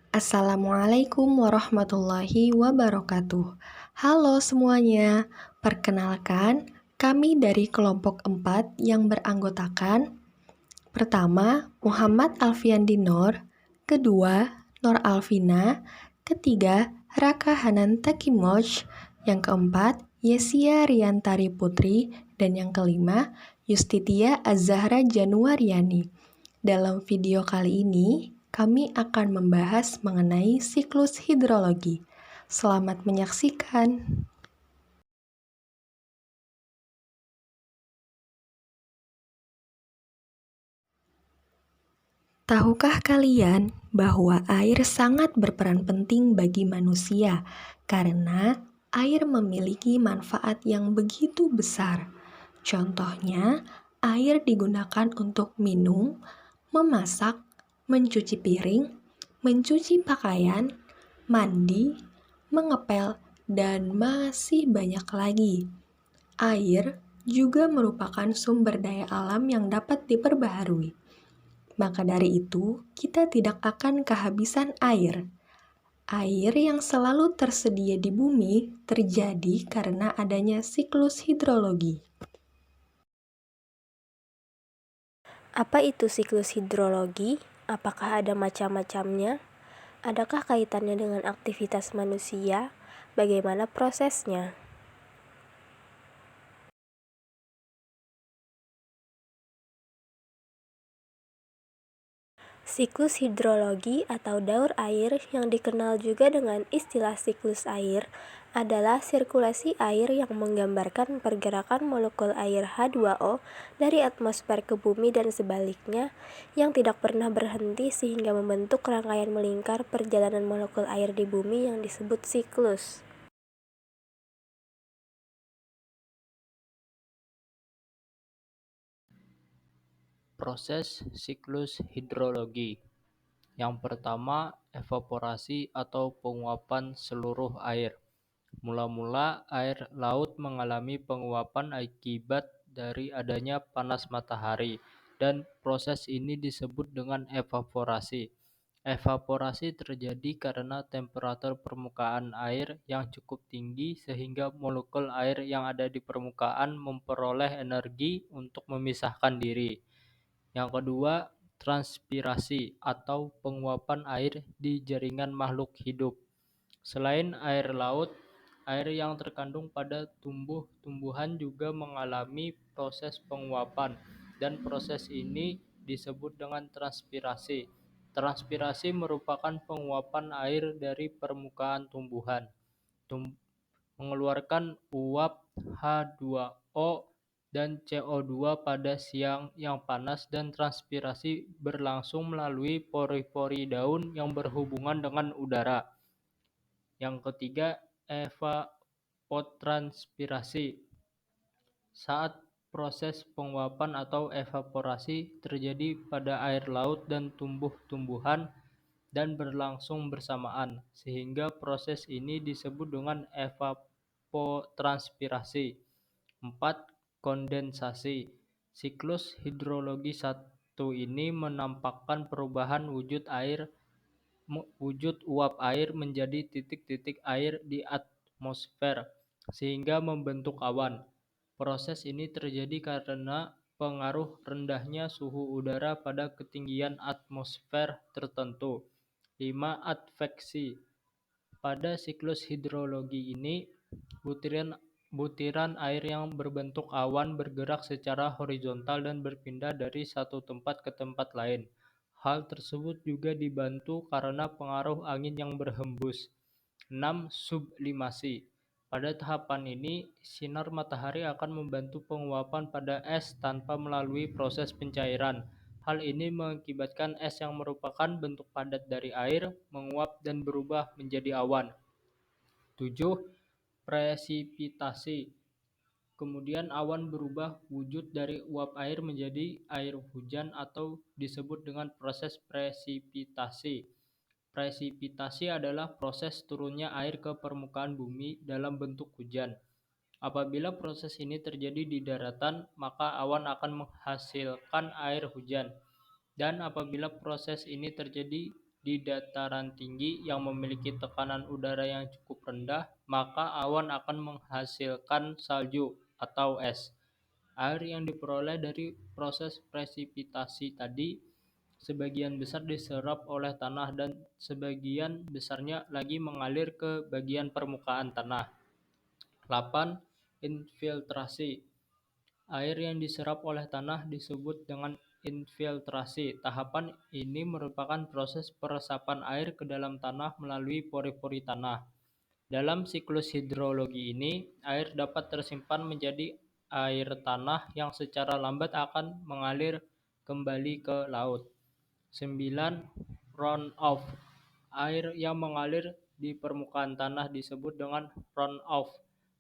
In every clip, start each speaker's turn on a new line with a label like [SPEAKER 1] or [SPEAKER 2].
[SPEAKER 1] Assalamualaikum warahmatullahi wabarakatuh. Halo semuanya, perkenalkan kami dari kelompok 4 yang beranggotakan pertama Muhammad Alfiandi Nur, kedua Nur Alvina, ketiga Raka Hanan Takimoj, yang keempat Yesia Riantari Putri, dan yang kelima Yustitia Azahra Januariani. Dalam video kali ini, kami akan membahas mengenai siklus hidrologi. Selamat menyaksikan. Tahukah kalian bahwa air sangat berperan penting bagi manusia karena air memiliki manfaat yang begitu besar. Contohnya, air digunakan untuk minum, memasak, mencuci piring, mencuci pakaian, mandi, mengepel, dan masih banyak lagi. Air juga merupakan sumber daya alam yang dapat diperbaharui. Maka dari itu, kita tidak akan kehabisan air. Air yang selalu tersedia di bumi terjadi karena adanya siklus hidrologi.
[SPEAKER 2] Apa itu siklus hidrologi? Apakah ada macam-macamnya? Adakah kaitannya dengan aktivitas manusia? Bagaimana prosesnya? Siklus hidrologi atau daur air yang dikenal juga dengan istilah siklus air adalah sirkulasi air yang menggambarkan pergerakan molekul air H2O dari atmosfer ke bumi dan sebaliknya yang tidak pernah berhenti sehingga membentuk rangkaian melingkar perjalanan molekul air di bumi yang disebut siklus.
[SPEAKER 3] Proses siklus hidrologi. Yang pertama, evaporasi atau penguapan seluruh air. Mula-mula air laut mengalami penguapan akibat dari adanya panas matahari dan proses ini disebut dengan evaporasi. Evaporasi terjadi karena temperatur permukaan air yang cukup tinggi sehingga molekul air yang ada di permukaan memperoleh energi untuk memisahkan diri. Yang kedua, transpirasi atau penguapan air di jaringan makhluk hidup. Selain air laut, air yang terkandung pada tumbuh-tumbuhan juga mengalami proses penguapan dan proses ini disebut dengan transpirasi. Transpirasi merupakan penguapan air dari permukaan tumbuhan, mengeluarkan uap H2O dan CO2 pada siang yang panas dan transpirasi berlangsung melalui pori-pori daun yang berhubungan dengan udara. Yang ketiga, evapotranspirasi. Saat proses penguapan atau evaporasi terjadi pada air laut dan tumbuh-tumbuhan dan berlangsung bersamaan, sehingga proses ini disebut dengan evapotranspirasi. 4. Kondensasi. Siklus hidrologi satu ini menampakkan perubahan wujud uap air menjadi titik-titik air di atmosfer sehingga membentuk awan. Proses ini terjadi karena pengaruh rendahnya suhu udara pada ketinggian atmosfer tertentu. 5. Adveksi. Pada siklus hidrologi ini, butiran air yang berbentuk awan bergerak secara horizontal dan berpindah dari satu tempat ke tempat lain. Hal tersebut juga dibantu karena pengaruh angin yang berhembus. 6. Sublimasi. Pada tahapan ini, sinar matahari akan membantu penguapan pada es tanpa melalui proses pencairan. Hal ini mengakibatkan es yang merupakan bentuk padat dari air menguap dan berubah menjadi awan. 7. Presipitasi. Kemudian awan berubah wujud dari uap air menjadi air hujan atau disebut dengan proses presipitasi. Presipitasi adalah proses turunnya air ke permukaan bumi dalam bentuk hujan. Apabila proses ini terjadi di daratan, maka awan akan menghasilkan air hujan. Dan apabila proses ini terjadi di dataran tinggi yang memiliki tekanan udara yang cukup rendah, maka awan akan menghasilkan salju atau es. Air yang diperoleh dari proses presipitasi tadi sebagian besar diserap oleh tanah dan sebagian besarnya lagi mengalir ke bagian permukaan tanah. 8. Infiltrasi. Air yang diserap oleh tanah disebut dengan infiltrasi. Tahapan ini merupakan proses peresapan air ke dalam tanah melalui pori-pori tanah. Dalam siklus hidrologi ini, air dapat tersimpan menjadi air tanah yang secara lambat akan mengalir kembali ke laut. 9. Runoff. Air yang mengalir di permukaan tanah disebut dengan runoff.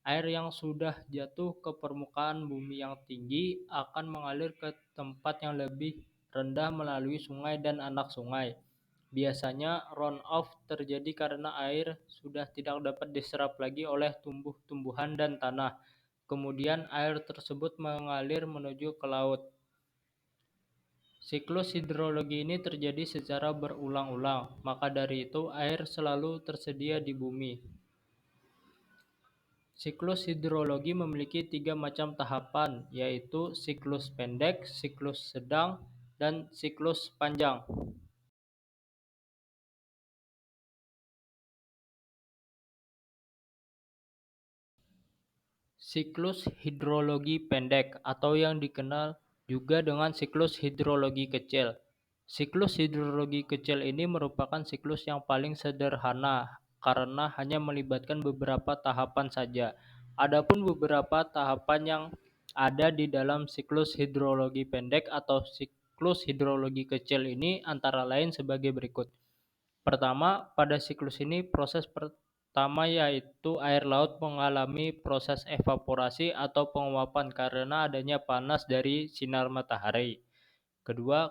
[SPEAKER 3] Air yang sudah jatuh ke permukaan bumi yang tinggi akan mengalir ke tempat yang lebih rendah melalui sungai dan anak sungai. Biasanya runoff terjadi karena air sudah tidak dapat diserap lagi oleh tumbuh-tumbuhan dan tanah. Kemudian air tersebut mengalir menuju ke laut. Siklus hidrologi ini terjadi secara berulang-ulang, maka dari itu air selalu tersedia di bumi. Siklus hidrologi memiliki 3 macam tahapan, yaitu siklus pendek, siklus sedang, dan siklus panjang. Siklus hidrologi pendek atau yang dikenal juga dengan siklus hidrologi kecil. Siklus hidrologi kecil ini merupakan siklus yang paling sederhana karena hanya melibatkan beberapa tahapan saja. Adapun beberapa tahapan yang ada di dalam siklus hidrologi pendek atau siklus hidrologi kecil ini antara lain sebagai berikut. Pertama, pada siklus ini proses pertama yaitu air laut mengalami proses evaporasi atau penguapan karena adanya panas dari sinar matahari. Kedua,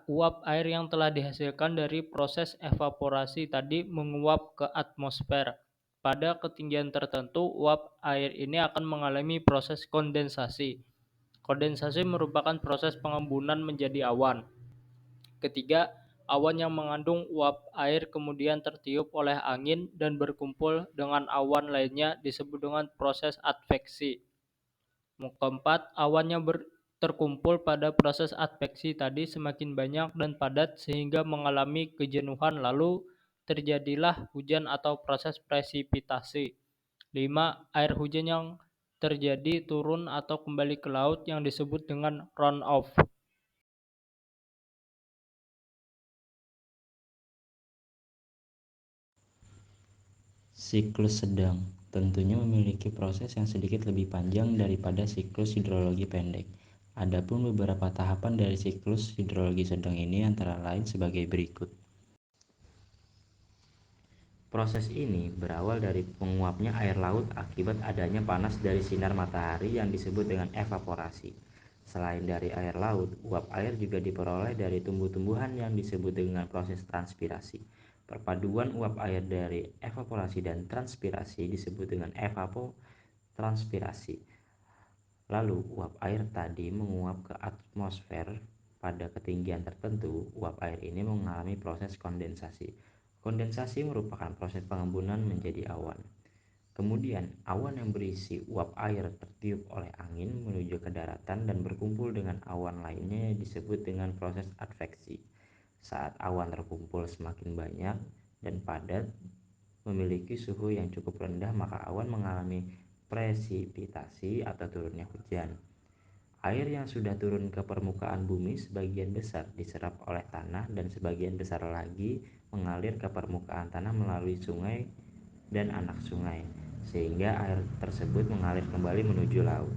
[SPEAKER 3] uap air yang telah dihasilkan dari proses evaporasi tadi menguap ke atmosfer. Pada ketinggian tertentu, uap air ini akan mengalami proses kondensasi. Kondensasi merupakan proses pengembunan menjadi awan. Ketiga, awan yang mengandung uap air kemudian tertiup oleh angin dan berkumpul dengan awan lainnya disebut dengan proses adveksi. Keempat, awan yang terkumpul pada proses adveksi tadi semakin banyak dan padat sehingga mengalami kejenuhan lalu terjadilah hujan atau proses presipitasi. 5. Air hujan yang terjadi turun atau kembali ke laut yang disebut dengan runoff.
[SPEAKER 4] Siklus sedang tentunya memiliki proses yang sedikit lebih panjang daripada siklus hidrologi pendek. Adapun beberapa tahapan dari siklus hidrologi sedang ini antara lain sebagai berikut. Proses ini berawal dari menguapnya air laut akibat adanya panas dari sinar matahari yang disebut dengan evaporasi. Selain dari air laut, uap air juga diperoleh dari tumbuh-tumbuhan yang disebut dengan proses transpirasi. Perpaduan uap air dari evaporasi dan transpirasi disebut dengan evapotranspirasi. Lalu, uap air tadi menguap ke atmosfer. Pada ketinggian tertentu, uap air ini mengalami proses kondensasi. Kondensasi merupakan proses pengembunan menjadi awan. Kemudian, awan yang berisi uap air tertiup oleh angin menuju ke daratan dan berkumpul dengan awan lainnya yang disebut dengan proses adveksi. Saat awan terkumpul semakin banyak dan padat, memiliki suhu yang cukup rendah, maka awan mengalami presipitasi atau turunnya hujan. Air yang sudah turun ke permukaan bumi sebagian besar diserap oleh tanah dan sebagian besar lagi mengalir ke permukaan tanah melalui sungai dan anak sungai, sehingga air tersebut mengalir kembali menuju laut.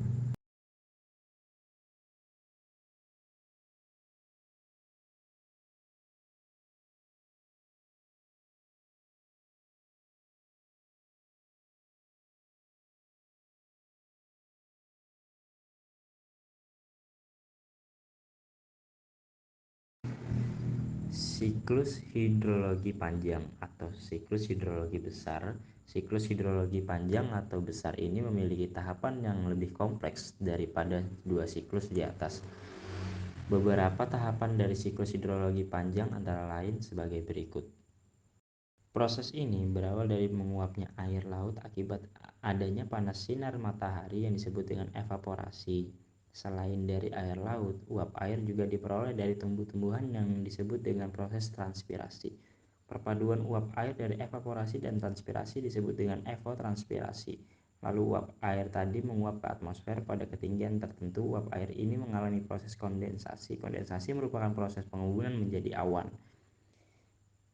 [SPEAKER 4] Siklus hidrologi panjang atau siklus hidrologi besar. Siklus hidrologi panjang atau besar ini memiliki tahapan yang lebih kompleks daripada dua siklus di atas. Beberapa tahapan dari siklus hidrologi panjang antara lain sebagai berikut. Proses ini berawal dari menguapnya air laut akibat adanya panas sinar matahari yang disebut dengan evaporasi. Selain dari air laut, uap air juga diperoleh dari tumbuh-tumbuhan yang disebut dengan proses transpirasi. Perpaduan uap air dari evaporasi dan transpirasi disebut dengan evotranspirasi. Lalu uap air tadi menguap ke atmosfer pada ketinggian tertentu. Uap air ini mengalami proses kondensasi. Kondensasi merupakan proses penguburan menjadi awan.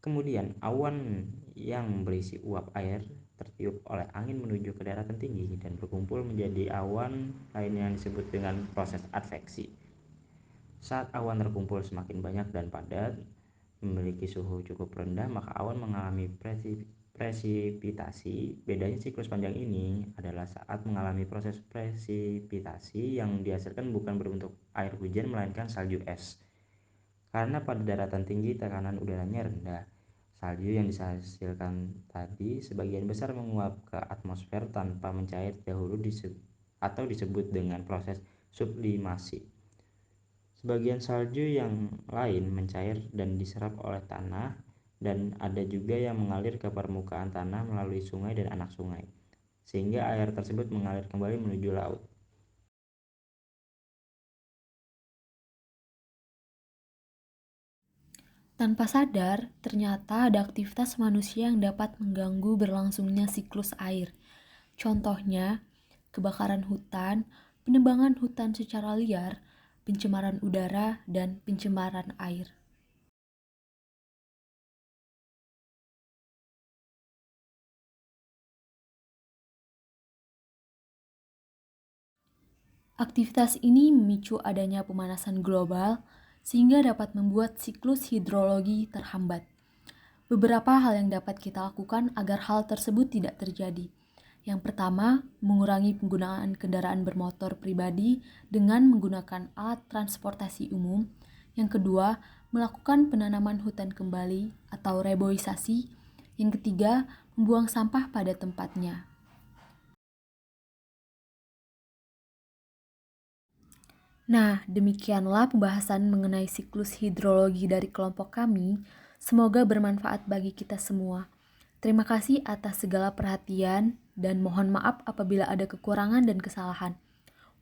[SPEAKER 4] Kemudian awan yang berisi uap air tertiup oleh angin menuju ke daratan tinggi dan berkumpul menjadi awan lain yang disebut dengan proses adveksi. Saat awan terkumpul semakin banyak dan padat, memiliki suhu cukup rendah, maka awan mengalami presipitasi. Bedanya siklus panjang ini adalah saat mengalami proses presipitasi yang dihasilkan bukan berbentuk air hujan melainkan salju es. Karena pada daratan tinggi tekanan udaranya rendah, salju yang dihasilkan tadi sebagian besar menguap ke atmosfer tanpa mencair dahulu atau disebut dengan proses sublimasi. Sebagian salju yang lain mencair dan diserap oleh tanah, dan ada juga yang mengalir ke permukaan tanah melalui sungai dan anak sungai, sehingga air tersebut mengalir kembali menuju laut.
[SPEAKER 5] Tanpa sadar, ternyata ada aktivitas manusia yang dapat mengganggu berlangsungnya siklus air. Contohnya, kebakaran hutan, penebangan hutan secara liar, pencemaran udara, dan pencemaran air. Aktivitas ini memicu adanya pemanasan global, sehingga dapat membuat siklus hidrologi terhambat. Beberapa hal yang dapat kita lakukan agar hal tersebut tidak terjadi. Yang pertama, mengurangi penggunaan kendaraan bermotor pribadi dengan menggunakan alat transportasi umum. Yang kedua, melakukan penanaman hutan kembali atau reboisasi. Yang ketiga, membuang sampah pada tempatnya. Nah, demikianlah pembahasan mengenai siklus hidrologi dari kelompok kami. Semoga bermanfaat bagi kita semua. Terima kasih atas segala perhatian dan mohon maaf apabila ada kekurangan dan kesalahan.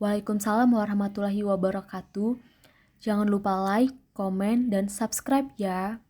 [SPEAKER 5] Waalaikumsalam warahmatullahi wabarakatuh. Jangan lupa like, komen, dan subscribe ya.